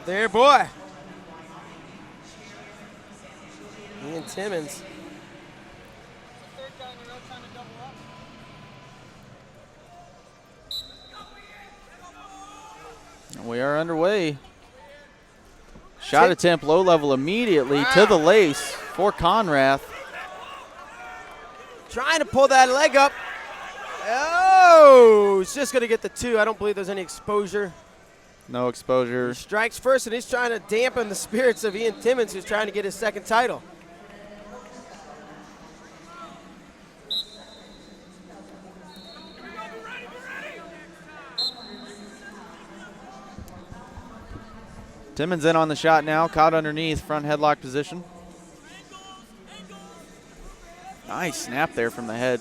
there, boy. Ian Timmins. We are underway. Shot attempt low level immediately to the lace for Konrath. Trying to pull that leg up. Oh, he's just going to get the 2. I don't believe there's any exposure. No exposure. He strikes first, and he's trying to dampen the spirits of Ian Timmins, who's trying to get his 2nd title. Timmins in on the shot now, caught underneath, front headlock position. Nice snap there from the head.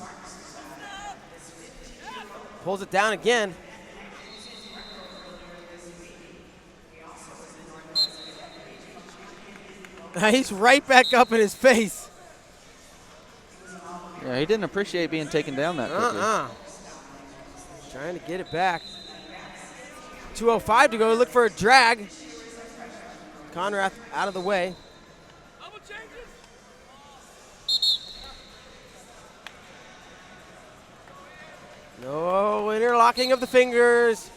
Pulls it down again. He's right back up in his face. Yeah, he didn't appreciate being taken down that quickly. Trying to get it back. 2:05 to go. Look for a drag. Konrath out of the way. No interlocking of the fingers.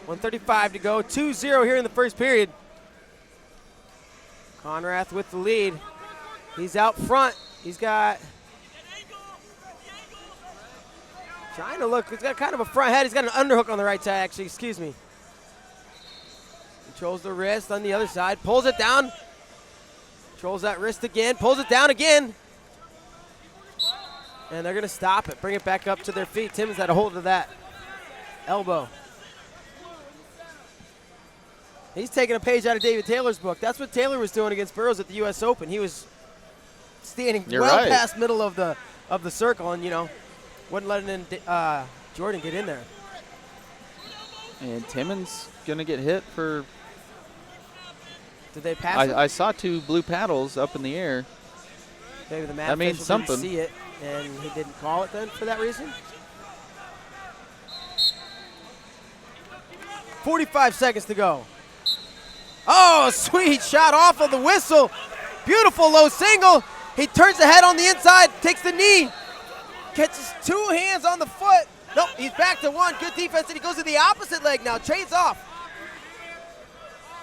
.135 to go. 2-0 here in the first period. Konrath with the lead. He's out front. He's got trying to look. He's got kind of a front head. He's got an underhook on the right side, actually. Excuse me. Controls the wrist on the other side. Pulls it down. Controls that wrist again. Pulls it down again. And they're going to stop it. Bring it back up to their feet. Timmins had a hold of that elbow. He's taking a page out of David Taylor's book. That's what Taylor was doing against Burroughs at the U.S. Open. He was standing past middle of the circle, and wasn't letting Jordan get in there. And Timmins gonna get hit for. Did they pass him? I saw 2 blue paddles up in the air. Maybe the that means something. Didn't see it, and he didn't call it then for that reason. 45 seconds to go. Oh, sweet shot off of the whistle. Beautiful low single. He turns the head on the inside, takes the knee, catches 2 hands on the foot. Nope, he's back to 1. Good defense, and he goes to the opposite leg now. Trades off.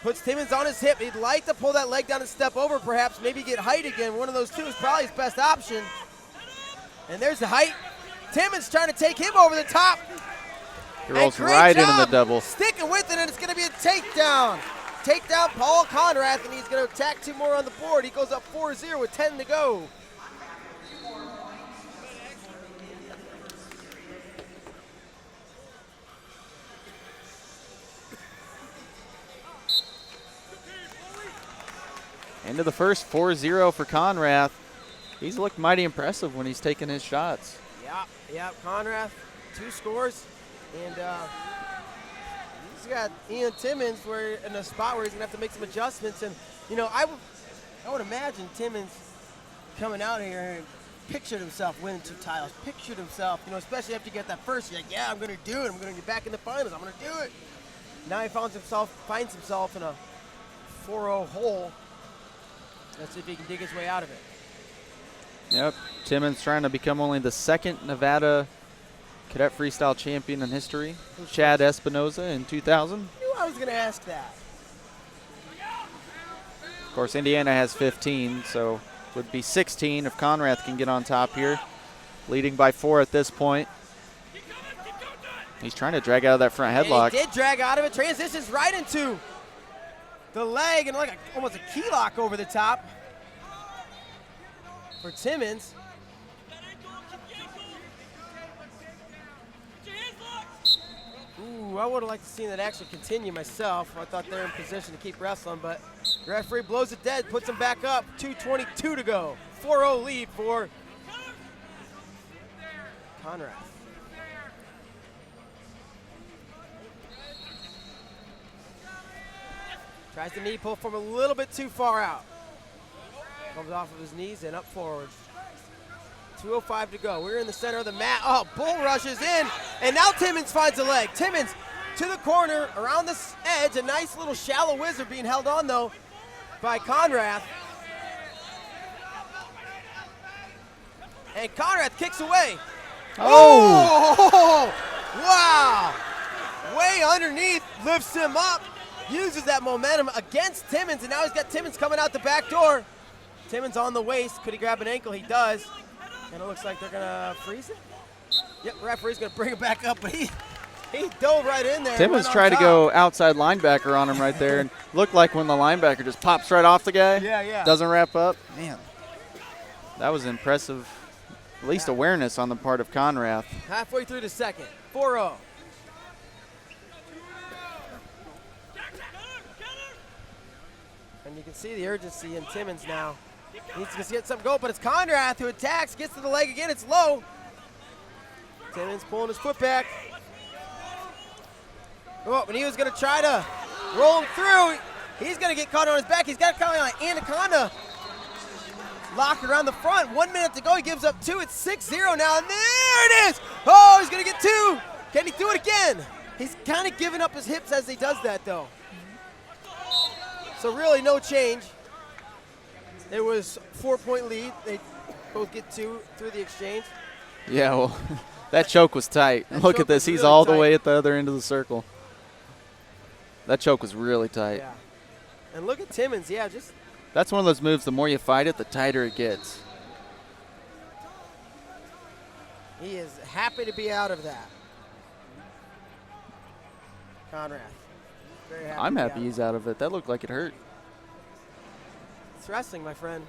Puts Timmins on his hip. He'd like to pull that leg down and step over, perhaps, maybe get height again. One of those 2 is probably his best option. And there's the height. Timmins trying to take him over the top. He rolls right into the double. Sticking with it, and it's going to be a takedown. Takedown Paul Konrath, and he's going to attack 2 more on the board. He goes up 4-0 with 10 to go. Into the first, 4-0 for Konrath. He's looked mighty impressive when he's taking his shots. Yeah, Konrath, 2 scores, and he's got Ian Timmins in a spot where he's gonna have to make some adjustments. And I would imagine Timmins coming out here and pictured himself winning 2 titles. Pictured himself, especially after you get that first. You're like, yeah, I'm gonna do it. I'm gonna get back in the finals. I'm gonna do it. Now he finds himself in a 4-0 hole. Let's see if he can dig his way out of it. Yep, Timmins trying to become only the 2nd Nevada Cadet Freestyle champion in history. Chad Espinoza in 2000. I knew I was going to ask that. Of course, Indiana has 15, so would be 16 if Konrath can get on top here. Leading by 4 at this point. He's trying to drag out of that front headlock. He did drag out of it. Transitions right into the leg and almost a key lock over the top for Timmins. Ooh, I would have liked to see that actually continue myself. I thought they were in position to keep wrestling, but the referee blows it dead, puts him back up. 2:22 to go. 4-0 lead for Konrath. Tries the knee pull from a little bit too far out. Comes off of his knees and up forward. 2:05 to go. We're in the center of the mat. Oh, bull rushes in, and now Timmins finds a leg. Timmins to the corner, around this edge. A nice little shallow whizzer being held on, though, by Konrath. And Konrath kicks away. Oh! Wow! Way underneath, lifts him up, uses that momentum against Timmins, and now he's got Timmins coming out the back door. Timmins on the waist. Could he grab an ankle? He does. And it looks like they're gonna freeze it. Yep, referee's gonna bring it back up, but he dove right in there. Timmins tried to go outside linebacker on him right there, and looked like when the linebacker just pops right off the guy. Yeah. Doesn't wrap up. Man, that was impressive. At least awareness on the part of Konrath. Halfway through the second. 4-0. And you can see the urgency in Timmins now. He needs to get something going, but it's Konrath who attacks, gets to the leg again, it's low. Timmins pulling his foot back. Oh, when he was gonna try to roll him through, he's gonna get caught on his back. He's got kind of like anaconda lock around the front. 1 minute to go, he gives up 2. It's 6-0 now, and there it is! Oh, he's gonna get 2. Can he do it again? He's kind of giving up his hips as he does that, though. So really no change. It was 4-point lead. They both get 2 through the exchange. Yeah, well, that choke was tight. Look at this. He's really all the way at the other end of the circle. That choke was really tight. Yeah. And look at Timmins. Yeah, just. That's one of those moves, the more you fight it, the tighter it gets. He is happy to be out of that. Konrath. Very happy. I'm happy he's out of it. That looked like it hurt. It's wrestling, my friend.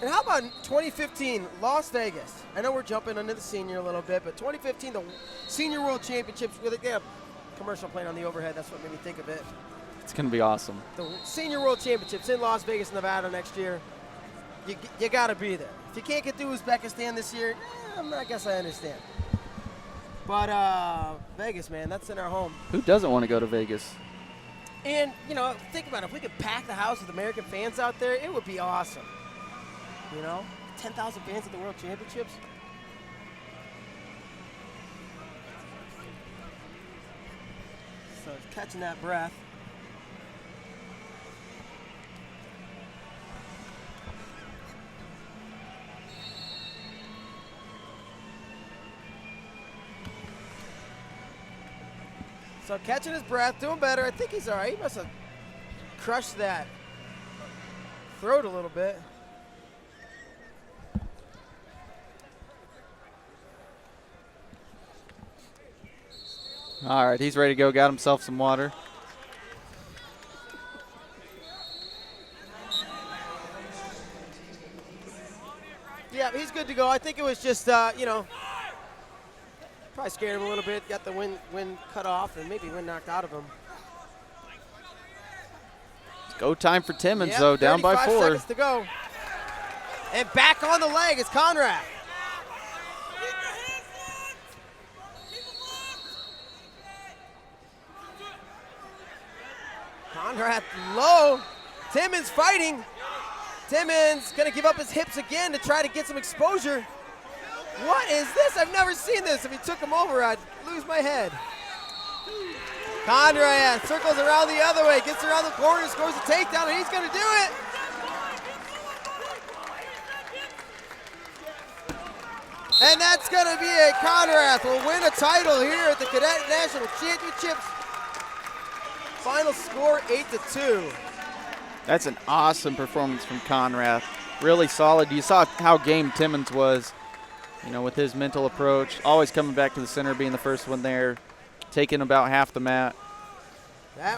And how about 2015 Las Vegas? I know we're jumping into the senior a little bit, but 2015, the Senior World Championships, with a commercial playing on the overhead. That's what made me think of it. It's going to be awesome. The Senior World Championships in Las Vegas, Nevada next year. You got to be there. If you can't get through Uzbekistan this year, I guess I understand. But Vegas, man, that's in our home. Who doesn't want to go to Vegas? And, you know, think about it. If we could pack the house with American fans out there, it would be awesome. You know, 10,000 fans at the World Championships. So he's catching that breath. So catching his breath, doing better. I think he's all right. He must have crushed that throat a little bit. All right, he's ready to go. Got himself some water. Yeah, he's good to go. I think it was just, you know, probably scared him a little bit. Got the wind cut off and maybe wind knocked out of him. It's go time for Timmins, though, down by 4. 35 seconds to go. And back on the leg is Konrath. Konrath low. Timmins fighting. Timmins going to give up his hips again to try to get some exposure. What is this? I've never seen this. If he took him over, I'd lose my head. Konrath circles around the other way, gets around the corner, scores a takedown, and he's going to do it. And that's going to be it. Konrath will win a title here at the Cadet National Championships. Final score 8-2. That's an awesome performance from Konrath. Really solid. You saw how game Timmins was, you know, with his mental approach. Always coming back to the center, being the first one there, taking about half the mat.